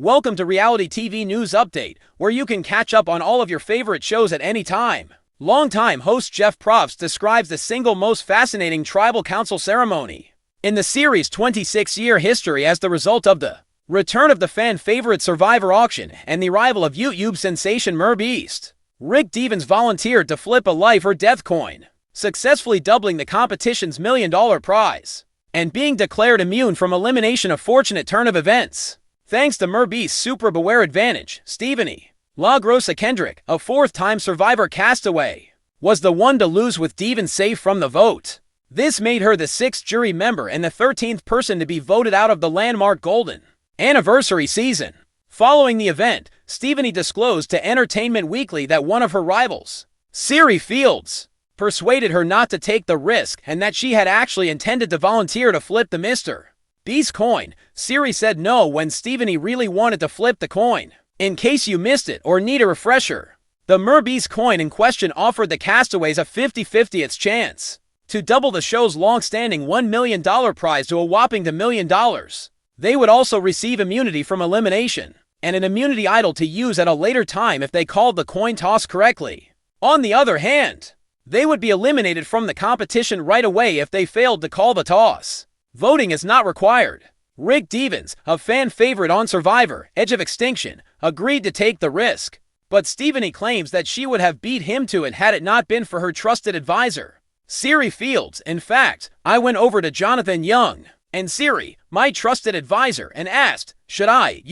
Welcome to Reality TV News Update, where you can catch up on all of your favorite shows at any time. Longtime host Jeff Probst describes the single most fascinating tribal council ceremony in the series' 26-year history as the result of the return of the fan-favorite Survivor auction and the arrival of YouTube sensation MrBeast. Rick Devens volunteered to flip a life or death coin, successfully doubling the competition's $1 million prize, and being declared immune from elimination. A fortunate turn of events. Thanks to MrBeast's Super Beware advantage, Stephenie LaGrossa Kendrick, a fourth-time Survivor castaway, was the one to lose with Devens safe from the vote. This made her the 6th jury member and the 13th person to be voted out of the landmark Golden Anniversary season. Following the event, Stephenie disclosed to Entertainment Weekly that one of her rivals, Siri Fields, persuaded her not to take the risk and that she had actually intended to volunteer to flip the MrBeast coin. Siri said no when Stephenie really wanted to flip the coin. In case you missed it or need a refresher, the MrBeast coin in question offered the castaways a 50-50 chance to double the show's long-standing $1 million prize to a whopping $2 million. They would also receive immunity from elimination and an immunity idol to use at a later time if they called the coin toss correctly. On the other hand, they would be eliminated from the competition right away if they failed to call the toss. Voting is not required. Rick Devens, a fan favorite on Survivor, Edge of Extinction, agreed to take the risk, but Stephenie claims that she would have beat him to it had it not been for her trusted advisor, Siri Fields. In fact, I went over to Jonathan Young and Siri, my trusted advisor, and asked, should I,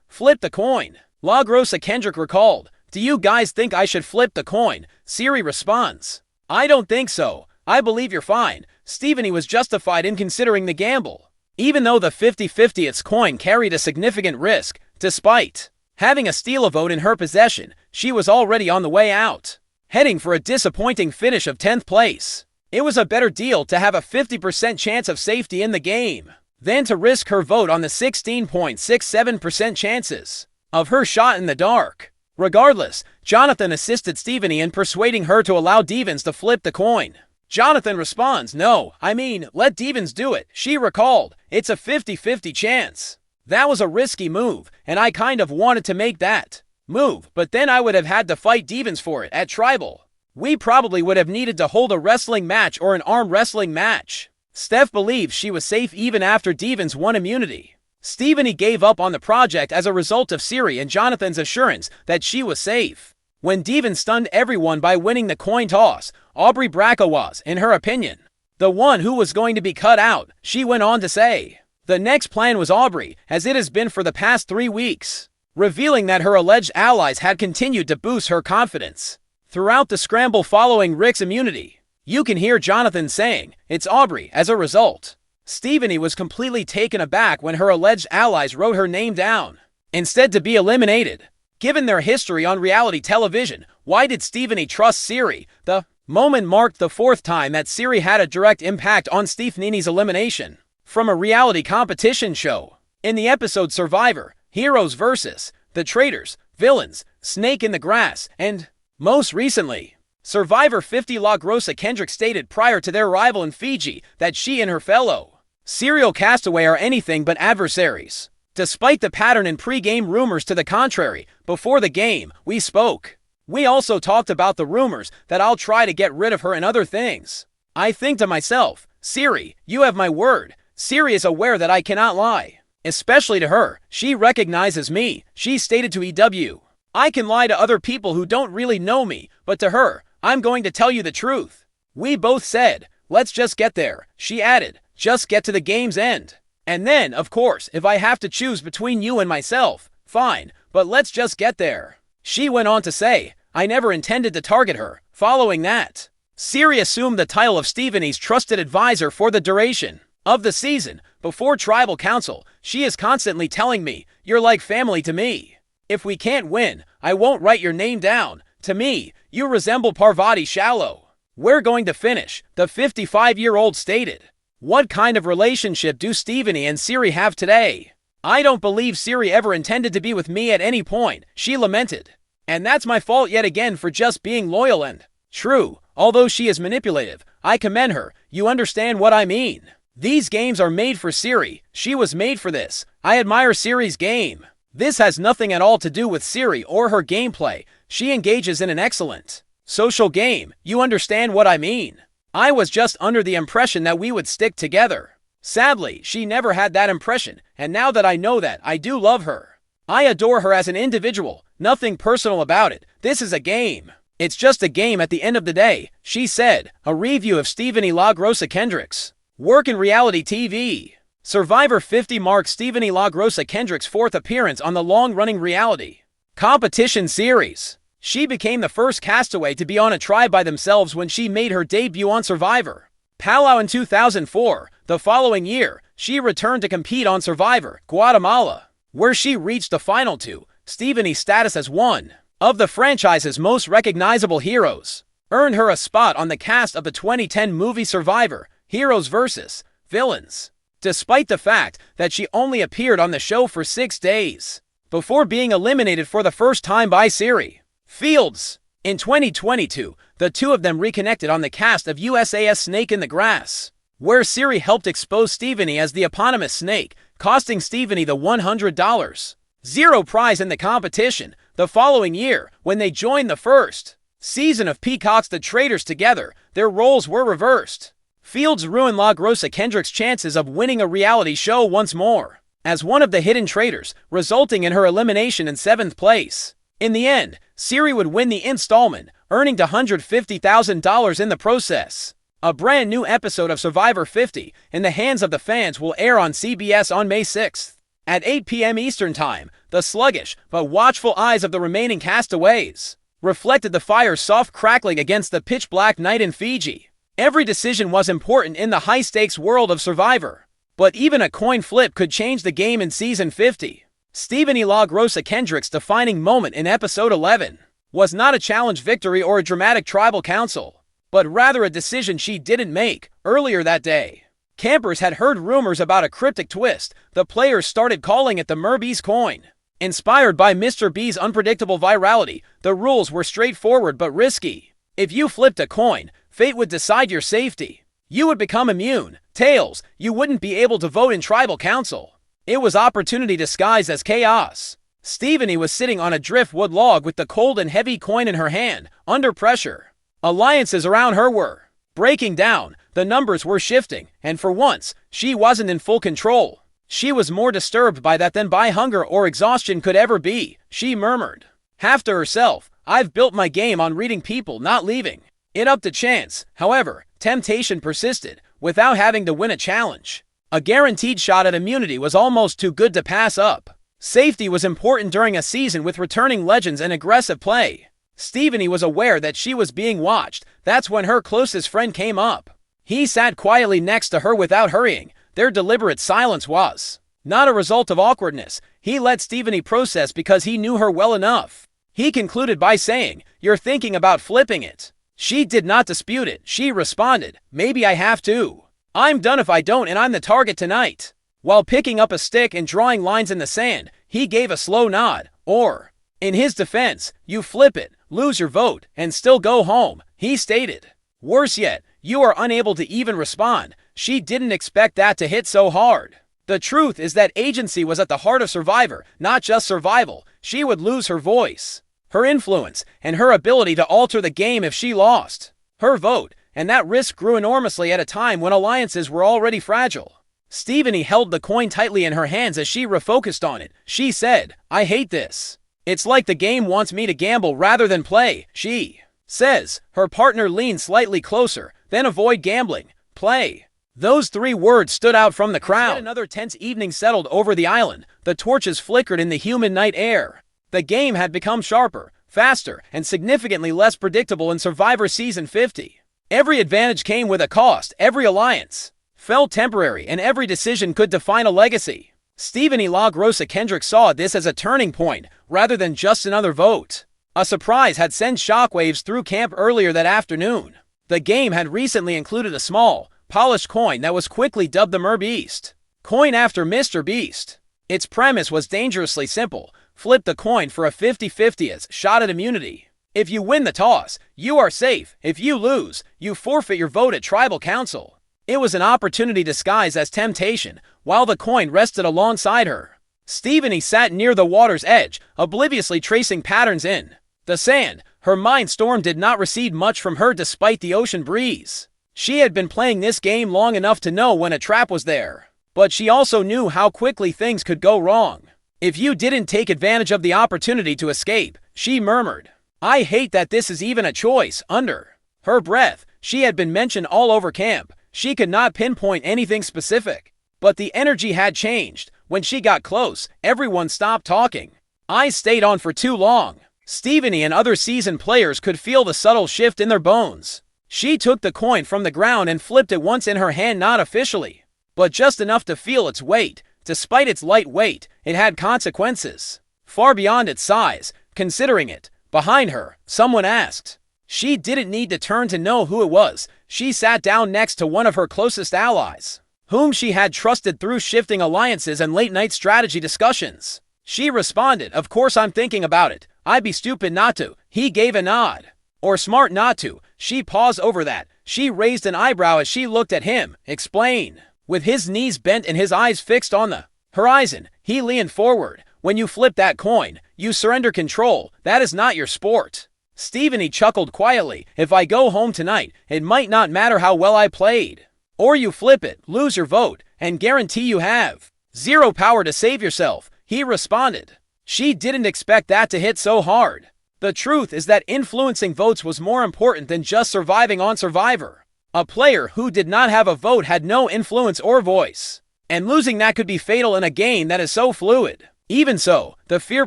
flip the coin? LaGrossa Kendrick recalled, do you guys think I should flip the coin? Siri responds, I don't think so. I believe you're fine. Stephenie was justified in considering the gamble, even though the 50-50 coin carried a significant risk. Despite having a steal a vote in her possession, she was already on the way out, heading for a disappointing finish of 10th place. It was a better deal to have a 50% chance of safety in the game than to risk her vote on the 16.67% chances of her shot in the dark. Regardless, Jonathan assisted Stephenie in persuading her to allow Devens to flip the coin. Jonathan responds, no, let Devens do it. She recalled, it's a 50-50 chance. That was a risky move, and I kind of wanted to make that move, but then I would have had to fight Devens for it at Tribal. We probably would have needed to hold a wrestling match or an arm wrestling match. Steph believes she was safe even after Devens won immunity. Stephenie gave up on the project as a result of Siri and Jonathan's assurance that she was safe. When Devens stunned everyone by winning the coin toss, Aubrey Bracco was, in her opinion, the one who was going to be cut out. She went on to say, the next plan was Aubrey, as it has been for the past 3 weeks, revealing that her alleged allies had continued to boost her confidence throughout the scramble following Rick's immunity. You can hear Jonathan saying, it's Aubrey. As a result, Stephenie was completely taken aback when her alleged allies wrote her name down instead to be eliminated. Given their history on reality television, why did Stephenie trust Siri? The moment marked the 4th time that Siri had a direct impact on Stephenie's elimination from a reality competition show. In the episode Survivor, Heroes vs. The Traitors, Villains, Snake in the Grass, and, most recently, Survivor 50. LaGrossa Kendrick stated prior to their arrival in Fiji that she and her fellow serial castaway are anything but adversaries. Despite the pattern in pre-game rumors to the contrary, before the game, we spoke. We also talked about the rumors that I'll try to get rid of her and other things. I think to myself, Siri, you have my word. Siri is aware that I cannot lie. Especially to her, she recognizes me, she stated to EW. I can lie to other people who don't really know me, but to her, I'm going to tell you the truth. We both said, let's just get there. She added, just get to the game's end. And then, of course, if I have to choose between you and myself, fine, but let's just get there. She went on to say, I never intended to target her. Following that, Siri assumed the title of Stephenie's trusted advisor for the duration of the season. Before Tribal Council, she is constantly telling me, you're like family to me. If we can't win, I won't write your name down. To me, you resemble Parvati Shallow. We're going to finish, the 55-year-old stated. What kind of relationship do Stephenie and Siri have today? I don't believe Siri ever intended to be with me at any point, she lamented. And that's my fault yet again for just being loyal and true. Although she is manipulative, I commend her. You understand what I mean? These games are made for Siri. She was made for this. I admire Siri's game. This has nothing at all to do with Siri or her gameplay. She engages in an excellent social game. You understand what I mean? I was just under the impression that we would stick together. Sadly, she never had that impression, and now that I know that, I do love her. I adore her as an individual, nothing personal about it. This is a game. It's just a game at the end of the day, she said. A review of Stephenie LaGrossa Kendrick's work in reality TV. Survivor 50 marks Stephenie LaGrossa Kendrick's fourth appearance on the long-running reality competition series. She became the first castaway to be on a tribe by themselves when she made her debut on Survivor Palau in 2004. The following year, she returned to compete on Survivor Guatemala, where she reached the final two. Stephenie's status as one of the franchise's most recognizable heroes earned her a spot on the cast of the 2010 movie Survivor Heroes vs. Villains, despite the fact that she only appeared on the show for 6 days before being eliminated for the first time by Siri Fields. In 2022, the two of them reconnected on the cast of USA's Snake in the Grass, where Siri helped expose Stephenie as the eponymous snake, costing Stephenie the $100,000 prize in the competition. The following year, when they joined the first season of Peacock's The Traitors together, their roles were reversed. Fields ruined LaGrossa Kendrick's chances of winning a reality show once more as one of the hidden traitors, resulting in her elimination in 7th place. In the end, Siri would win the installment, earning $150,000 in the process. A brand new episode of Survivor 50, In the Hands of the Fans, will air on CBS on May 6th. At 8 p.m. Eastern Time, the sluggish but watchful eyes of the remaining castaways reflected the fire's soft crackling against the pitch-black night in Fiji. Every decision was important in the high-stakes world of Survivor, but even a coin flip could change the game in Season 50. Stephenie LaGrossa Kendrick's defining moment in Episode 11 was not a challenge victory or a dramatic tribal council, but rather a decision she didn't make. Earlier that day, campers had heard rumors about a cryptic twist. The players started calling it the MrBeast coin. Inspired by MrBeast's unpredictable virality, the rules were straightforward but risky. If you flipped a coin, fate would decide your safety. You would become immune. Tails, you wouldn't be able to vote in tribal council. It was opportunity disguised as chaos. Stephenie was sitting on a driftwood log with the cold and heavy coin in her hand, under pressure. Alliances around her were breaking down, the numbers were shifting, and for once, she wasn't in full control. She was more disturbed by that than by hunger or exhaustion could ever be, she murmured. Half to herself, I've built my game on reading people, not leaving it up to chance. However, temptation persisted, without having to win a challenge. A guaranteed shot at immunity was almost too good to pass up. Safety was important during a season with returning legends and aggressive play. Stephenie was aware that she was being watched. That's when her closest friend came up. He sat quietly next to her without hurrying. Their deliberate silence was not a result of awkwardness. He let Stephenie process because he knew her well enough. He concluded by saying, "You're thinking about flipping it." She did not dispute it. She responded, "Maybe I have to. I'm done if I don't, and I'm the target tonight." While picking up a stick and drawing lines in the sand, he gave a slow nod. Or, in his defense, you flip it, lose your vote, and still go home, he stated. Worse yet, you are unable to even respond. She didn't expect that to hit so hard. The truth is that agency was at the heart of Survivor, not just survival. She would lose her voice, her influence, and her ability to alter the game if she lost her vote, and that risk grew enormously at a time when alliances were already fragile. Stephenie held the coin tightly in her hands as she refocused on it. She said, "I hate this. It's like the game wants me to gamble rather than play," she says. Her partner leaned slightly closer. "Then avoid gambling. Play." Those 3 words stood out from the crowd. Yet another tense evening settled over the island. The torches flickered in the humid night air. The game had become sharper, faster, and significantly less predictable in Survivor Season 50. Every advantage came with a cost. Every alliance felt temporary, and every decision could define a legacy. Stephenie LaGrossa Kendrick saw this as a turning point, rather than just another vote. A surprise had sent shockwaves through camp earlier that afternoon. The game had recently included a small, polished coin that was quickly dubbed the MrBeast coin after MrBeast. Its premise was dangerously simple. Flip the coin for a 50-50th shot at immunity. If you win the toss, you are safe. If you lose, you forfeit your vote at tribal council. It was an opportunity disguised as temptation, while the coin rested alongside her. Stephenie sat near the water's edge, obliviously tracing patterns in the sand. Her mind storm did not recede much from her despite the ocean breeze. She had been playing this game long enough to know when a trap was there. But she also knew how quickly things could go wrong if you didn't take advantage of the opportunity to escape, she murmured. I hate that this is even a choice. Under her breath, she had been mentioned all over camp. She could not pinpoint anything specific. But the energy had changed. When she got close, everyone stopped talking. Eyes stayed on for too long. Stephenie and other seasoned players could feel the subtle shift in their bones. She took the coin from the ground and flipped it once in her hand, not officially, but just enough to feel its weight. Despite its light weight, it had consequences far beyond its size. Considering it, behind her, someone asked. She didn't need to turn to know who it was. She sat down next to one of her closest allies, whom she had trusted through shifting alliances and late-night strategy discussions. She responded, of course I'm thinking about it. I'd be stupid not to. He gave a nod. Or smart not to. She paused over that. She raised an eyebrow as she looked at him. Explain. With his knees bent and his eyes fixed on the horizon, he leaned forward. When you flip that coin, you surrender control. That is not your sport. Stephenie chuckled quietly. If I go home tonight, it might not matter how well I played. Or you flip it, lose your vote, and guarantee you have zero power to save yourself, he responded. She didn't expect that to hit so hard. The truth is that influencing votes was more important than just surviving on Survivor. A player who did not have a vote had no influence or voice. And losing that could be fatal in a game that is so fluid. Even so, the fear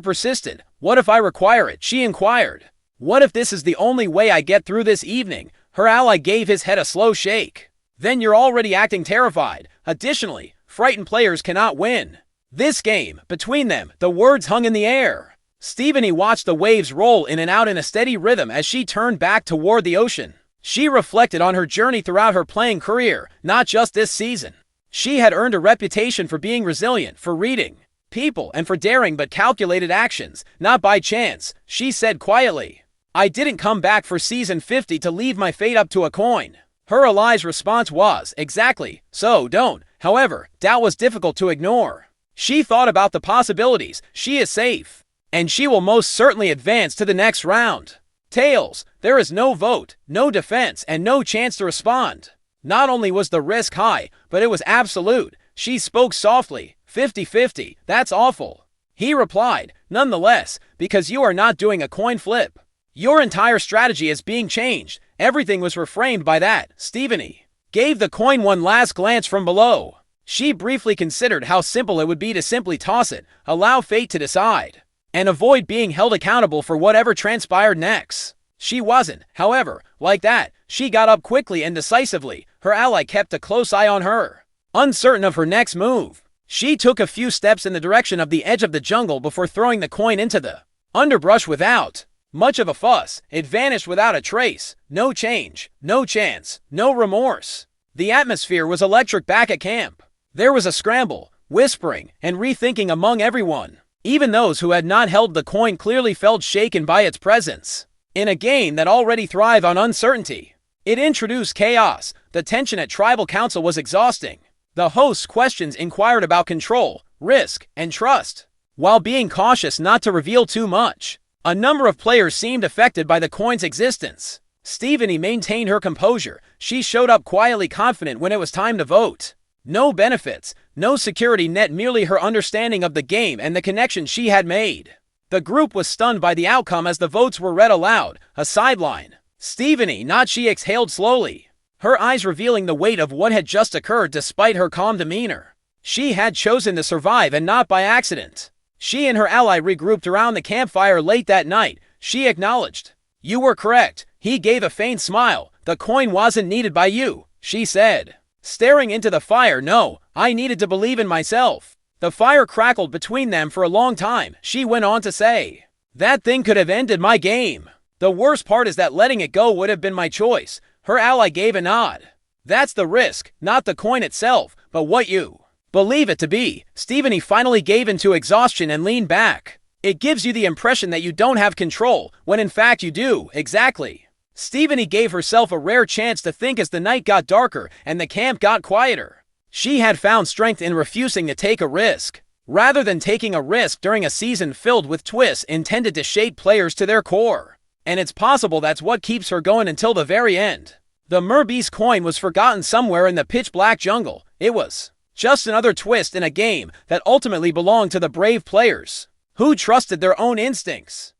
persisted. What if I require it? She inquired. What if this is the only way I get through this evening? Her ally gave his head a slow shake. Then you're already acting terrified. Additionally, frightened players cannot win this game. Between them, the words hung in the air. Stephenie watched the waves roll in and out in a steady rhythm as she turned back toward the ocean. She reflected on her journey throughout her playing career, not just this season. She had earned a reputation for being resilient, for reading people, and for daring but calculated actions, not by chance. She said quietly, I didn't come back for season 50 to leave my fate up to a coin. Her ally's response was, exactly, so don't. However, doubt was difficult to ignore. She thought about the possibilities. She is safe, and she will most certainly advance to the next round. Tails, there is no vote, no defense, and no chance to respond. Not only was the risk high, but it was absolute. She spoke softly, 50-50, that's awful. He replied, nonetheless, because you are not doing a coin flip. Your entire strategy is being changed. Everything was reframed by that. Stephenie gave the coin one last glance from below. She briefly considered how simple it would be to simply toss it, allow fate to decide, and avoid being held accountable for whatever transpired next. She wasn't, however, like that. She got up quickly and decisively. Her ally kept a close eye on her, uncertain of her next move. She took a few steps in the direction of the edge of the jungle before throwing the coin into the underbrush without much of a fuss. It vanished without a trace. No change, no chance, no remorse. The atmosphere was electric back at camp. There was a scramble, whispering, and rethinking among everyone. Even those who had not held the coin clearly felt shaken by its presence. In a game that already thrived on uncertainty, it introduced chaos. The tension at Tribal Council was exhausting. The host's questions inquired about control, risk, and trust, while being cautious not to reveal too much. A number of players seemed affected by the coin's existence. Stephenie maintained her composure. She showed up quietly confident when it was time to vote. No benefits, no security net, merely her understanding of the game and the connection she had made. The group was stunned by the outcome as the votes were read aloud. A sideline. Stephenie, not she, exhaled slowly, her eyes revealing the weight of what had just occurred despite her calm demeanor. She had chosen to survive, and not by accident. She and her ally regrouped around the campfire late that night. She acknowledged. You were correct. He gave a faint smile. The coin wasn't needed by you, she said, staring into the fire. No, I needed to believe in myself. The fire crackled between them for a long time. She went on to say, that thing could have ended my game. The worst part is that letting it go would have been my choice. Her ally gave a nod. That's the risk, not the coin itself, but what you believe it to be. Stephenie finally gave into exhaustion and leaned back. It gives you the impression that you don't have control, when in fact you do. Exactly. Stephenie gave herself a rare chance to think as the night got darker and the camp got quieter. She had found strength in refusing to take a risk. rather than taking a risk during a season filled with twists intended to shape players to their core. And it's possible that's what keeps her going until the very end. The MrBeast coin was forgotten somewhere in the pitch-black jungle. It was just another twist in a game that ultimately belonged to the brave players, who trusted their own instincts.